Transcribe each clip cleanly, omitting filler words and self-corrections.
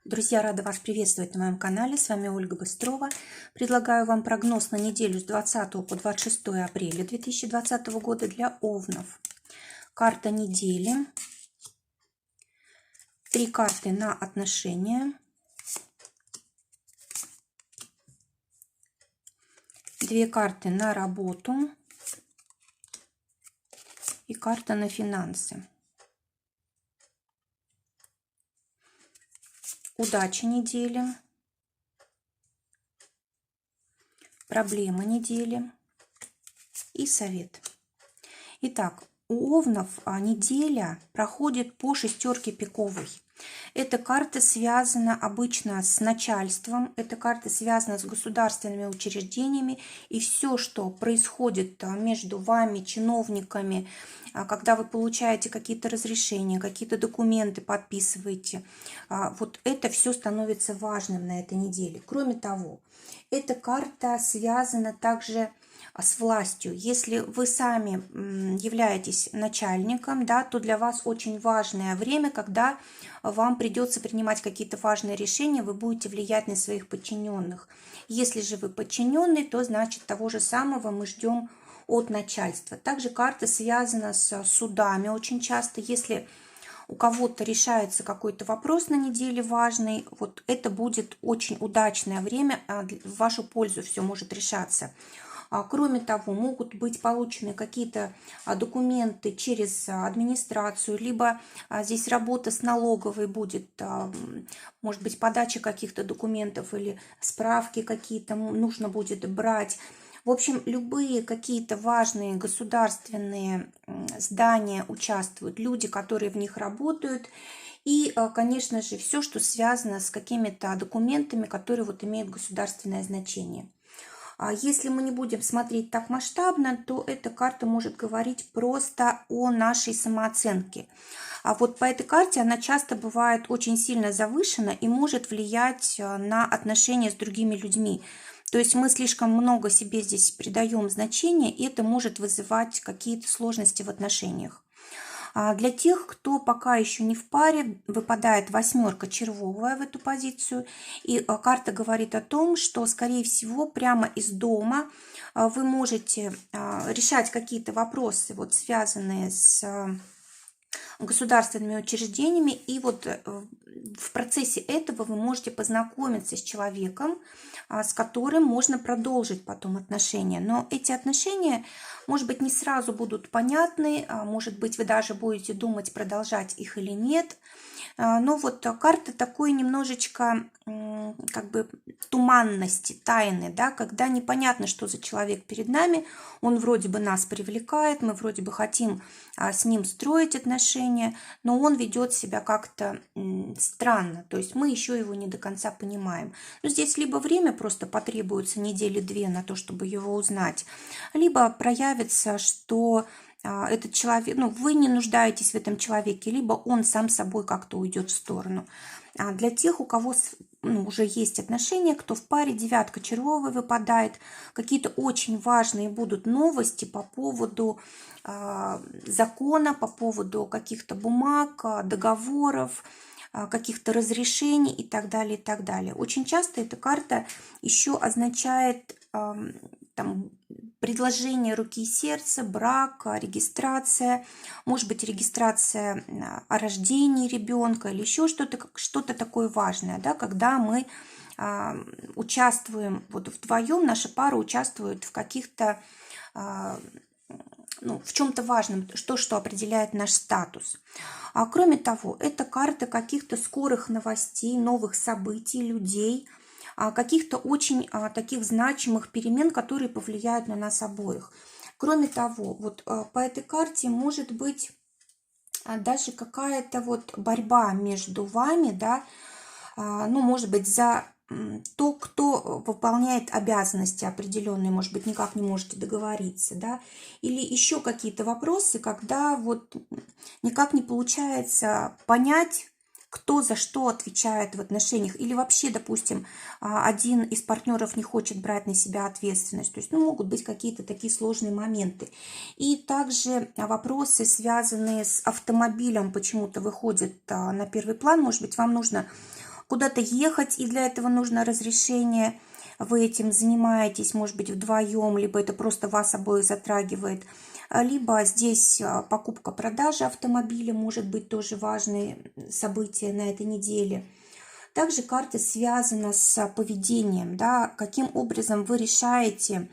Друзья, рада вас приветствовать на моем канале. С вами Ольга Быстрова. Предлагаю вам прогноз на неделю с 20 по 26 апреля 2020 года для овнов. Карта недели. 3 карты на отношения. 2 карты на работу. И карта на финансы. Удача недели. Проблема недели. И совет. Итак, у овнов неделя проходит по шестерке пиковой. Эта карта связана обычно с начальством, эта карта связана с государственными учреждениями, и все, что происходит между вами, чиновниками, когда вы получаете какие-то разрешения, какие-то документы подписываете, вот это все становится важным на этой неделе. Кроме того, эта карта связана также с властью. Если вы сами являетесь начальником, да, то для вас очень важное время, когда вам придется принимать какие-то важные решения, вы будете влиять на своих подчиненных. Если же вы подчиненный, то значит того же самого мы ждем от начальства. Также карта связана с судами очень часто. Если у кого-то решается какой-то вопрос на неделе важный, вот это будет очень удачное время, в вашу пользу все может решаться. Кроме того, могут быть получены какие-то документы через администрацию, либо здесь работа с налоговой будет, может быть, подача каких-то документов или справки какие-то нужно будет брать. В общем, любые какие-то важные государственные здания участвуют, люди, которые в них работают. И, конечно же, все, что связано с какими-то документами, которые вот имеют государственное значение. Если мы не будем смотреть так масштабно, то эта карта может говорить просто о нашей самооценке. А вот по этой карте она часто бывает очень сильно завышена и может влиять на отношения с другими людьми. То есть мы слишком много себе здесь придаем значения, и это может вызывать какие-то сложности в отношениях. Для тех, кто пока еще не в паре, выпадает восьмерка червовая в эту позицию. И карта говорит о том, что, скорее всего, прямо из дома вы можете решать какие-то вопросы, вот, связанные с государственными учреждениями. И вот в процессе этого вы можете познакомиться с человеком, с которым можно продолжить потом отношения. Но эти отношения, может быть, не сразу будут понятны, может быть, вы даже будете думать, продолжать их или нет. Но вот карта такой немножечко как бы туманности, тайны, да, когда непонятно, что за человек перед нами, он вроде бы нас привлекает, мы вроде бы хотим с ним строить отношения, но он ведет себя как-то странно, то есть мы еще его не до конца понимаем. Но здесь либо время просто потребуется недели-две на то, чтобы его узнать, либо проявится, что этот человек, вы не нуждаетесь в этом человеке, либо он сам собой как-то уйдет в сторону. Для тех, у кого уже есть отношения, кто в паре, девятка червовая выпадает, какие-то очень важные будут новости по поводу закона, по поводу каких-то бумаг, договоров, каких-то разрешений и так далее, и так далее. Очень часто эта карта еще означает предложение руки и сердца, брак, регистрация, может быть, регистрация о рождении ребенка или еще что-то такое важное, да, когда мы участвуем вот вдвоем, наша пара участвует в каких-то, в чем-то важном, что определяет наш статус. Кроме того, это карта каких-то скорых новостей, новых событий, людей, каких-то очень таких значимых перемен, которые повлияют на нас обоих. Кроме того, вот по этой карте может быть даже какая-то вот борьба между вами, да, может быть, за то, кто выполняет обязанности определенные, может быть, никак не можете договориться, да, или еще какие-то вопросы, когда вот никак не получается понять, кто за что отвечает в отношениях, или вообще, допустим, один из партнеров не хочет брать на себя ответственность. То есть, могут быть какие-то такие сложные моменты. И также вопросы, связанные с автомобилем, почему-то выходят на первый план. Может быть, вам нужно куда-то ехать, и для этого нужно разрешение, вы этим занимаетесь, может быть, вдвоем, либо это просто вас обоих затрагивает. Либо здесь покупка-продажа автомобиля может быть тоже важное событие на этой неделе. Также карта связана с поведением, да, каким образом вы решаете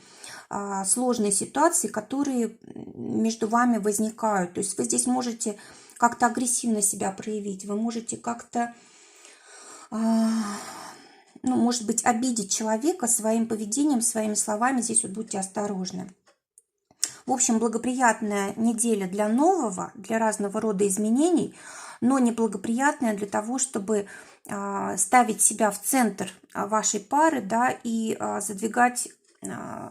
сложные ситуации, которые между вами возникают. То есть вы здесь можете как-то агрессивно себя проявить, вы можете как-то, ну, может быть, обидеть человека своим поведением, своими словами. Здесь вот будьте осторожны. В общем, благоприятная неделя для нового, для разного рода изменений, но неблагоприятная для того, чтобы ставить себя в центр вашей пары, да, и задвигать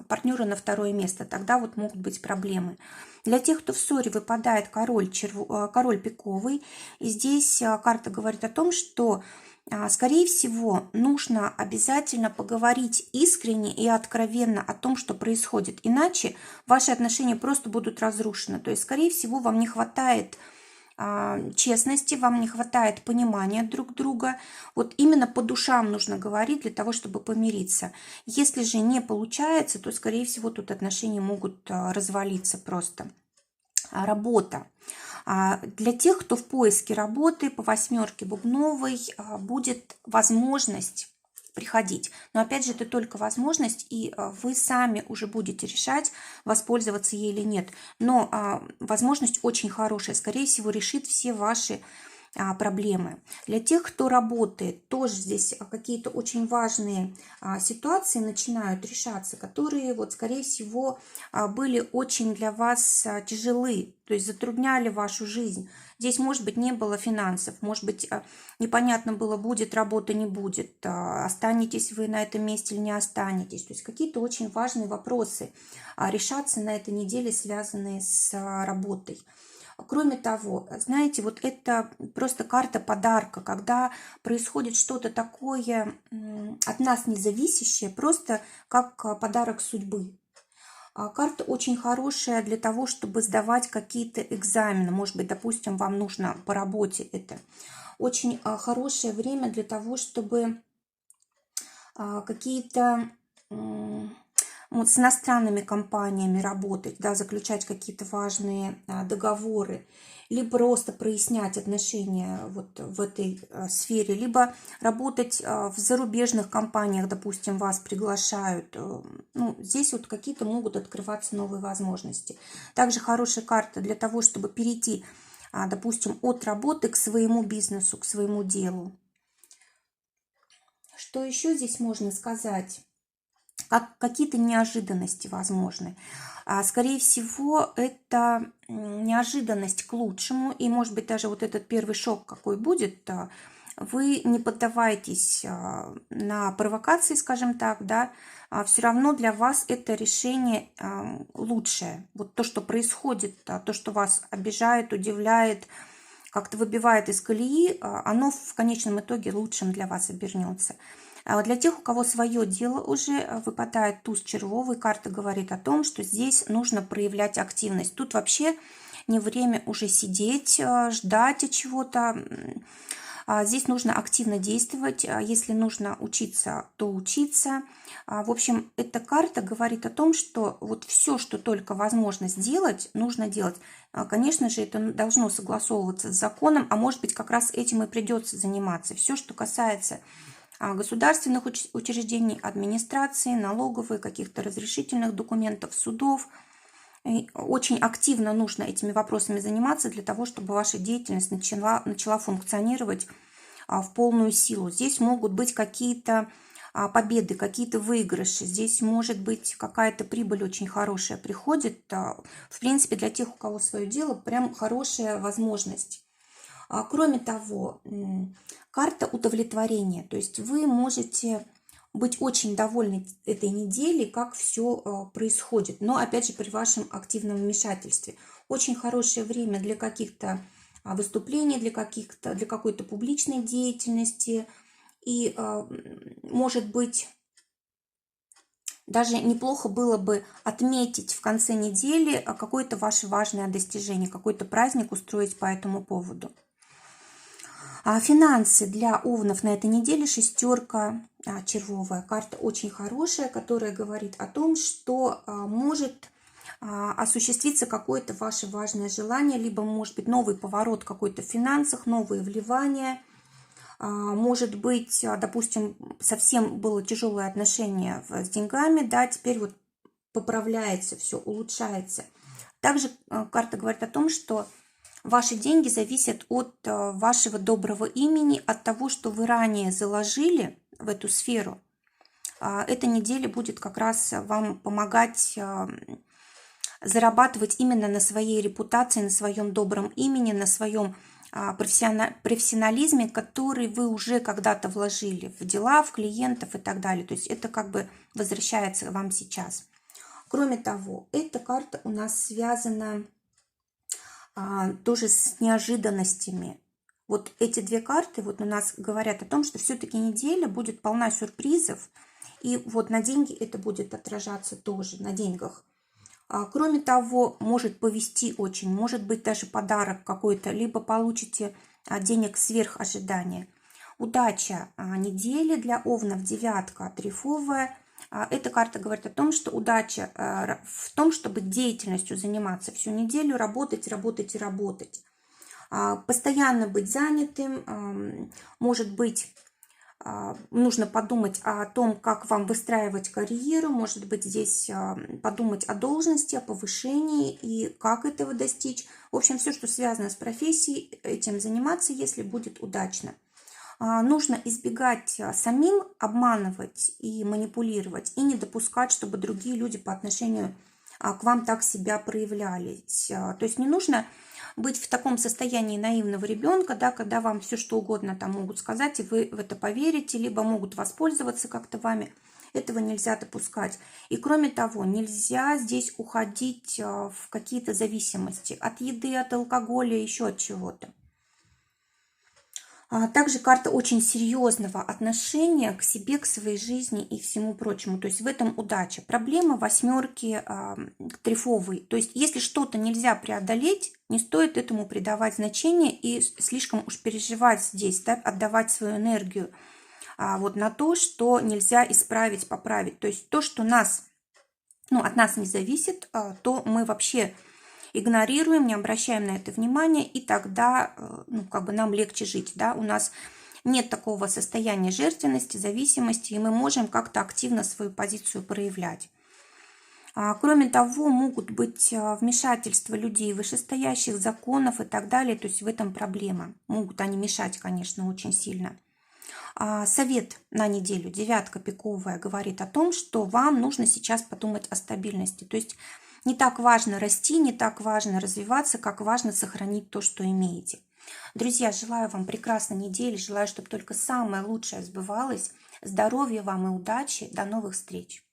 партнера на второе место. Тогда вот могут быть проблемы. Для тех, кто в ссоре, выпадает король пиковый. И здесь карта говорит о том, что, скорее всего, нужно обязательно поговорить искренне и откровенно о том, что происходит. Иначе ваши отношения просто будут разрушены. То есть, скорее всего, вам не хватает честности, вам не хватает понимания друг друга. Вот именно по душам нужно говорить для того, чтобы помириться. Если же не получается, то, скорее всего, тут отношения могут развалиться просто. Работа. Для тех, кто в поиске работы, по 8 бубновой будет возможность приходить. Но опять же, это только возможность, и вы сами уже будете решать, воспользоваться ей или нет. Но возможность очень хорошая, скорее всего, решит все ваши проблемы. Для тех, кто работает, тоже здесь какие-то очень важные ситуации начинают решаться, которые, вот, скорее всего, были очень для вас тяжелы, то есть затрудняли вашу жизнь. Здесь, может быть, не было финансов, может быть, непонятно было, будет работа, не будет, останетесь вы на этом месте или не останетесь. То есть какие-то очень важные вопросы решаться на этой неделе, связанные с работой. Кроме того, знаете, вот это просто карта подарка, когда происходит что-то такое от нас независящее, просто как подарок судьбы. Карта очень хорошая для того, чтобы сдавать какие-то экзамены. Может быть, допустим, вам нужно по работе это. Очень хорошее время для того, чтобы какие-то вот с иностранными компаниями работать, да, заключать какие-то важные договоры, либо просто прояснять отношения вот в этой сфере, либо работать в зарубежных компаниях, допустим, вас приглашают. Ну, здесь вот какие-то могут открываться новые возможности. Также хорошая карта для того, чтобы перейти, допустим, от работы к своему бизнесу, к своему делу. Что еще здесь можно сказать? Какие-то неожиданности возможны. Скорее всего, это неожиданность к лучшему, и, может быть, даже вот этот первый шок, какой будет, вы не поддавайтесь на провокации, скажем так, да, все равно для вас это решение лучшее. Вот то, что происходит, то, что вас обижает, удивляет, как-то выбивает из колеи, оно в конечном итоге лучшим для вас обернется. Для тех, у кого свое дело уже, выпадает туз червовый, карта говорит о том, что здесь нужно проявлять активность. Тут вообще не время уже сидеть, ждать от чего-то. Здесь нужно активно действовать. Если нужно учиться, то учиться. В общем, эта карта говорит о том, что вот все, что только возможно сделать, нужно делать. Конечно же, это должно согласовываться с законом, а может быть, как раз этим и придется заниматься. Все, что касается государственных учреждений, администрации, налоговой, каких-то разрешительных документов, судов. Очень активно нужно этими вопросами заниматься для того, чтобы ваша деятельность начала функционировать в полную силу. Здесь могут быть какие-то победы, какие-то выигрыши. Здесь может быть какая-то прибыль очень хорошая приходит. В принципе, для тех, у кого свое дело, прям хорошая возможность. Кроме того, карта удовлетворения. То есть вы можете быть очень довольны этой неделей, как все происходит. Но, опять же, при вашем активном вмешательстве. Очень хорошее время для каких-то выступлений, для какой-то публичной деятельности. И, может быть, даже неплохо было бы отметить в конце недели какое-то ваше важное достижение, какой-то праздник устроить по этому поводу. Финансы для овнов на этой неделе шестерка червовая. Карта очень хорошая, которая говорит о том, что может осуществиться какое-то ваше важное желание, либо может быть новый поворот какой-то в финансах, новые вливания. Может быть, допустим, совсем было тяжелое отношение с деньгами, да, теперь вот поправляется все, улучшается. Также карта говорит о том, что ваши деньги зависят от вашего доброго имени, от того, что вы ранее заложили в эту сферу. Эта неделя будет как раз вам помогать зарабатывать именно на своей репутации, на своем добром имени, на своем профессионализме, который вы уже когда-то вложили в дела, в клиентов и так далее. То есть это как бы возвращается вам сейчас. Кроме того, эта карта у нас связана тоже с неожиданностями. Вот эти две карты вот у нас говорят о том, что все-таки неделя будет полна сюрпризов. И вот на деньги это будет отражаться тоже, на деньгах. Кроме того, может повезти очень, может быть даже подарок какой-то, либо получите денег сверх ожидания. Удача недели для овнов, девятка трефовая. Эта карта говорит о том, что удача в том, чтобы деятельностью заниматься всю неделю, работать, работать и работать. Постоянно быть занятым, может быть, нужно подумать о том, как вам выстраивать карьеру, может быть, здесь подумать о должности, о повышении и как этого достичь. В общем, все, что связано с профессией, этим заниматься, если будет удачно. Нужно избегать самим обманывать и манипулировать, и не допускать, чтобы другие люди по отношению к вам так себя проявлялись. То есть не нужно быть в таком состоянии наивного ребенка, да, когда вам все что угодно там могут сказать, и вы в это поверите, либо могут воспользоваться как-то вами. Этого нельзя допускать. И кроме того, нельзя здесь уходить в какие-то зависимости от еды, от алкоголя, еще от чего-то. Также карта очень серьезного отношения к себе, к своей жизни и всему прочему. То есть в этом удача. Проблема восьмерки трефовой. То есть если что-то нельзя преодолеть, не стоит этому придавать значение и слишком уж переживать здесь, да, отдавать свою энергию вот на то, что нельзя исправить, поправить. То есть то, что от нас не зависит, то мы вообще игнорируем, не обращаем на это внимания, и тогда нам легче жить. Да? У нас нет такого состояния жертвенности, зависимости, и мы можем как-то активно свою позицию проявлять. Кроме того, могут быть вмешательства людей, вышестоящих законов и так далее, то есть в этом проблема. Могут они мешать, конечно, очень сильно. Совет на неделю, девятка пиковая, говорит о том, что вам нужно сейчас подумать о стабильности. То есть не так важно расти, не так важно развиваться, как важно сохранить то, что имеете. Друзья, желаю вам прекрасной недели, желаю, чтобы только самое лучшее сбывалось. Здоровья вам и удачи. До новых встреч!